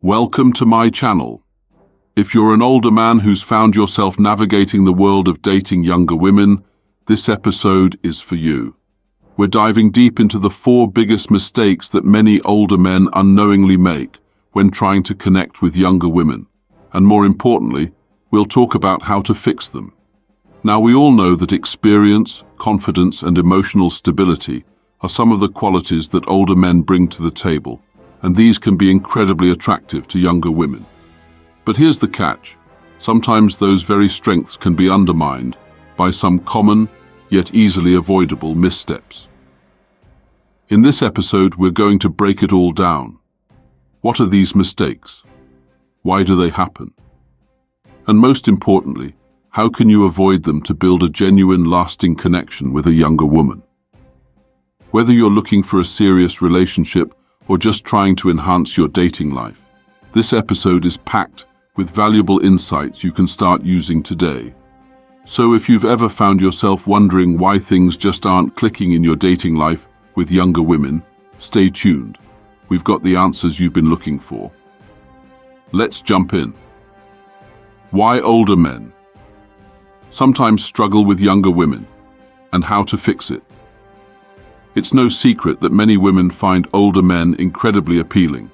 Welcome to my channel. If you're an older man who's found yourself navigating the world of dating younger women, this episode is for you. We're diving deep into the 4 biggest mistakes that many older men unknowingly make when trying to connect with younger women. And more importantly, we'll talk about how to fix them. Now, we all know that experience, confidence, and emotional stability are some of the qualities that older men bring to the table, and these can be incredibly attractive to younger women. But here's the catch. Sometimes those very strengths can be undermined by some common, yet easily avoidable missteps. In this episode, we're going to break it all down. What are these mistakes? Why do they happen? And most importantly, how can you avoid them to build a genuine, lasting connection with a younger woman? Whether you're looking for a serious relationship or just trying to enhance your dating life, this episode is packed with valuable insights you can start using today. So if you've ever found yourself wondering why things just aren't clicking in your dating life with younger women, stay tuned. We've got the answers you've been looking for. Let's jump in. Why older men sometimes struggle with younger women, and how to fix it. It's no secret that many women find older men incredibly appealing.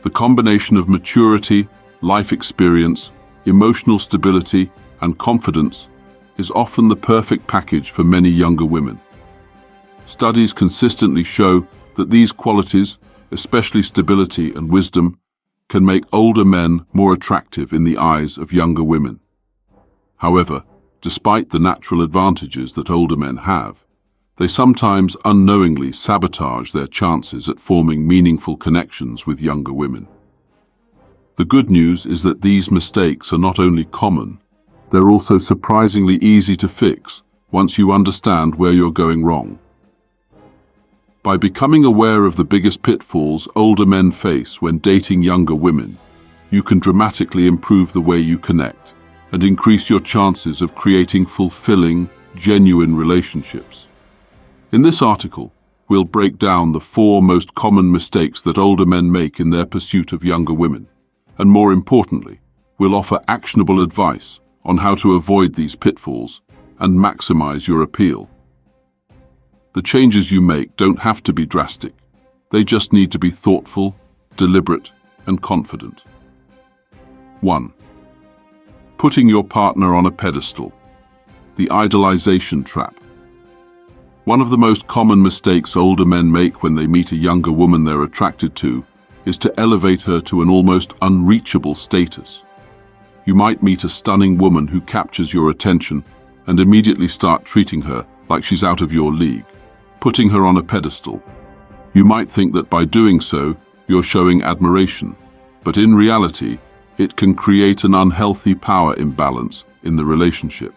The combination of maturity, life experience, emotional stability, and confidence is often the perfect package for many younger women. Studies consistently show that these qualities, especially stability and wisdom, can make older men more attractive in the eyes of younger women. However, despite the natural advantages that older men have, they sometimes unknowingly sabotage their chances at forming meaningful connections with younger women. The good news is that these mistakes are not only common, they're also surprisingly easy to fix once you understand where you're going wrong. By becoming aware of the biggest pitfalls older men face when dating younger women, you can dramatically improve the way you connect and increase your chances of creating fulfilling, genuine relationships. In this article, we'll break down the 4 most common mistakes that older men make in their pursuit of younger women, and more importantly, we'll offer actionable advice on how to avoid these pitfalls and maximize your appeal. The changes you make don't have to be drastic. They just need to be thoughtful, deliberate, and confident. 1. Putting your partner on a pedestal. The idolization trap. One of the most common mistakes older men make when they meet a younger woman they're attracted to is to elevate her to an almost unreachable status. You might meet a stunning woman who captures your attention and immediately start treating her like she's out of your league, putting her on a pedestal. You might think that by doing so, you're showing admiration, but in reality, it can create an unhealthy power imbalance in the relationship.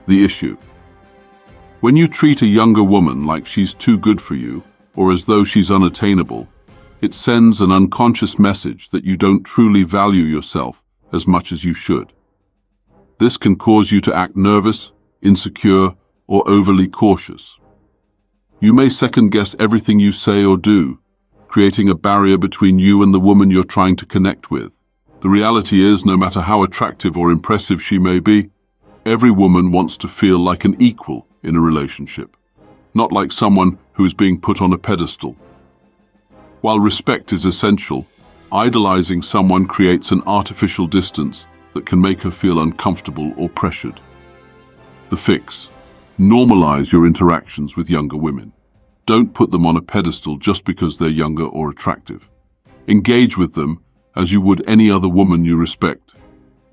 The issue. When you treat a younger woman like she's too good for you, or as though she's unattainable, it sends an unconscious message that you don't truly value yourself as much as you should. This can cause you to act nervous, insecure, or overly cautious. You may second-guess everything you say or do, creating a barrier between you and the woman you're trying to connect with. The reality is, no matter how attractive or impressive she may be, every woman wants to feel like an equal in a relationship, not like someone who is being put on a pedestal. While respect is essential, idolizing someone creates an artificial distance that can make her feel uncomfortable or pressured. The fix: normalize your interactions with younger women. Don't put them on a pedestal just because they're younger or attractive. Engage with them as you would any other woman you respect,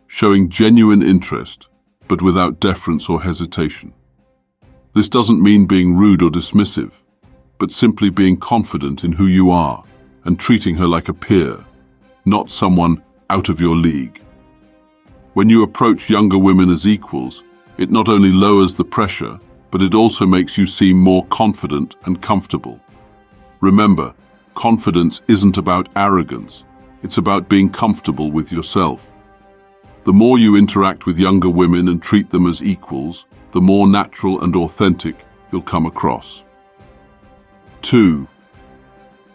showing genuine interest, but without deference or hesitation. This doesn't mean being rude or dismissive, but simply being confident in who you are and treating her like a peer, not someone out of your league. When you approach younger women as equals, it not only lowers the pressure, but it also makes you seem more confident and comfortable. Remember, confidence isn't about arrogance, it's about being comfortable with yourself. The more you interact with younger women and treat them as equals, the more natural and authentic you'll come across. 2.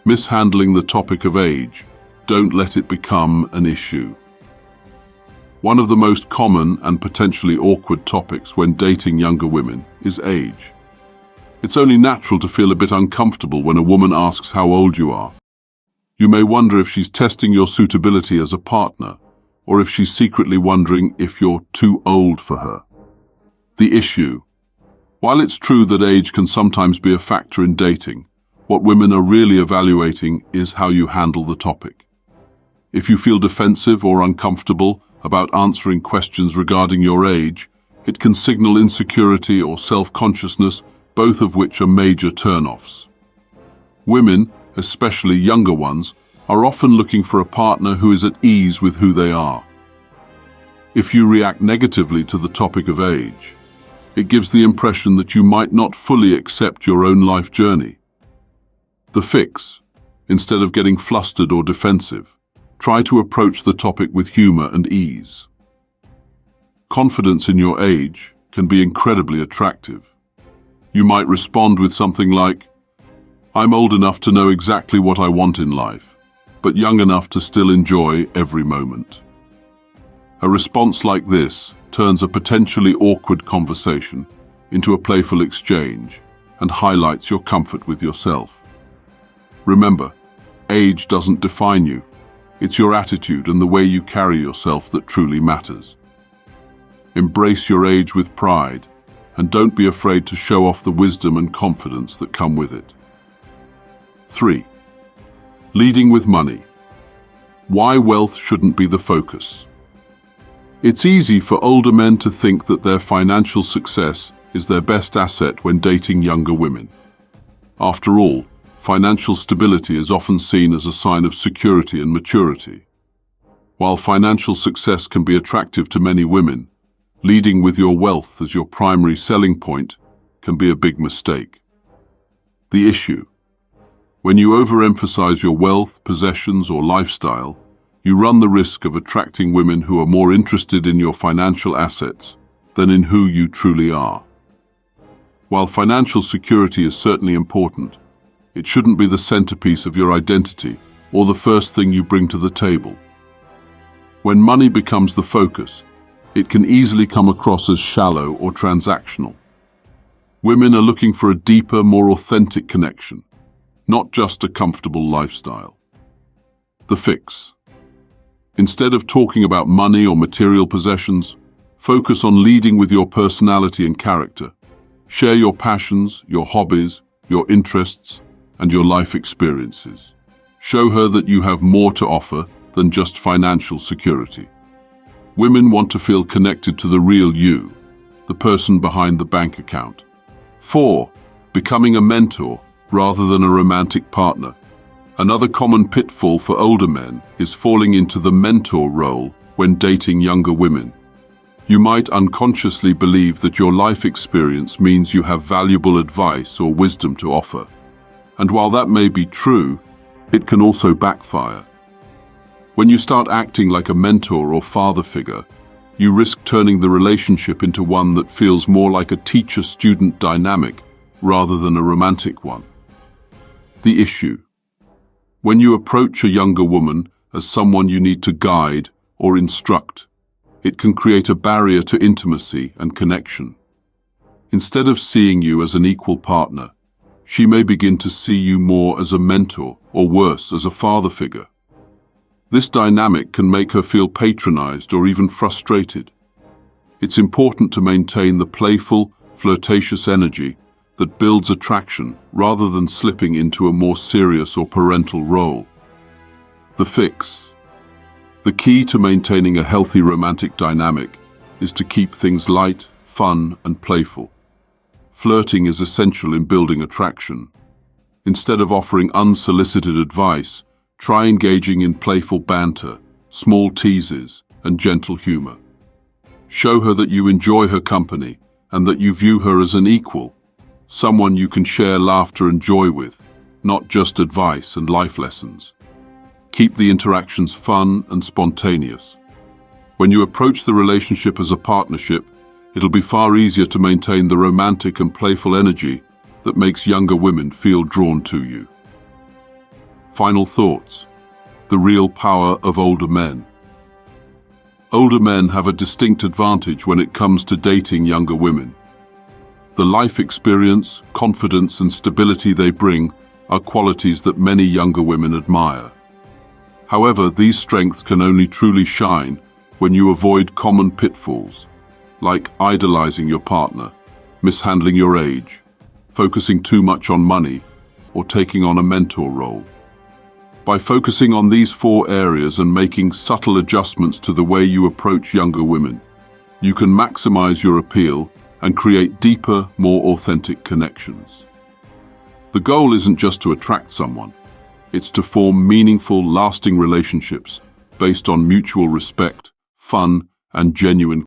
Mishandling the topic of age. Don't let it become an issue. One of the most common and potentially awkward topics when dating younger women is age. It's only natural to feel a bit uncomfortable when a woman asks how old you are. You may wonder if she's testing your suitability as a partner, or if she's secretly wondering if you're too old for her. The issue. While it's true that age can sometimes be a factor in dating, what women are really evaluating is how you handle the topic. If you feel defensive or uncomfortable about answering questions regarding your age, it can signal insecurity or self-consciousness, both of which are major turn-offs. Women, especially younger ones, are often looking for a partner who is at ease with who they are. If you react negatively to the topic of age, it gives the impression that you might not fully accept your own life journey. The fix: instead of getting flustered or defensive, try to approach the topic with humor and ease. Confidence in your age can be incredibly attractive. You might respond with something like, "I'm old enough to know exactly what I want in life, but young enough to still enjoy every moment." A response like this turns a potentially awkward conversation into a playful exchange and highlights your comfort with yourself. Remember, age doesn't define you. It's your attitude and the way you carry yourself that truly matters. Embrace your age with pride, and don't be afraid to show off the wisdom and confidence that come with it. 3. Leading with money. Why wealth shouldn't be the focus. It's easy for older men to think that their financial success is their best asset when dating younger women. After all, financial stability is often seen as a sign of security and maturity. While financial success can be attractive to many women, leading with your wealth as your primary selling point can be a big mistake. The issue: when you overemphasize your wealth, possessions, or lifestyle, you run the risk of attracting women who are more interested in your financial assets than in who you truly are. While financial security is certainly important, it shouldn't be the centerpiece of your identity or the first thing you bring to the table. When money becomes the focus, it can easily come across as shallow or transactional. Women are looking for a deeper, more authentic connection, not just a comfortable lifestyle. The fix: instead of talking about money or material possessions, focus on leading with your personality and character. Share your passions, your hobbies, your interests, and your life experiences. Show her that you have more to offer than just financial security. Women want to feel connected to the real you, the person behind the bank account. 4. Becoming a mentor rather than a romantic partner. Another common pitfall for older men is falling into the mentor role when dating younger women. You might unconsciously believe that your life experience means you have valuable advice or wisdom to offer. And while that may be true, it can also backfire. When you start acting like a mentor or father figure, you risk turning the relationship into one that feels more like a teacher-student dynamic rather than a romantic one. The issue: when you approach a younger woman as someone you need to guide or instruct, it can create a barrier to intimacy and connection. Instead of seeing you as an equal partner, she may begin to see you more as a mentor, or worse, as a father figure. This dynamic can make her feel patronized or even frustrated. It's important to maintain the playful, flirtatious energy that builds attraction rather than slipping into a more serious or parental role. The fix: the key to maintaining a healthy romantic dynamic is to keep things light, fun, and playful. Flirting is essential in building attraction. Instead of offering unsolicited advice, try engaging in playful banter, small teases, and gentle humor. Show her that you enjoy her company and that you view her as an equal, someone you can share laughter and joy with, not just advice and life lessons. Keep the interactions fun and spontaneous. When you approach the relationship as a partnership, it'll be far easier to maintain the romantic and playful energy that makes younger women feel drawn to you. Final thoughts. The real power of older men. Older men have a distinct advantage when it comes to dating younger women. The life experience, confidence, and stability they bring are qualities that many younger women admire. However, these strengths can only truly shine when you avoid common pitfalls, like idolizing your partner, mishandling your age, focusing too much on money, or taking on a mentor role. By focusing on these 4 areas and making subtle adjustments to the way you approach younger women, you can maximize your appeal and create deeper, more authentic connections. The goal isn't just to attract someone, it's to form meaningful, lasting relationships based on mutual respect, fun, and genuine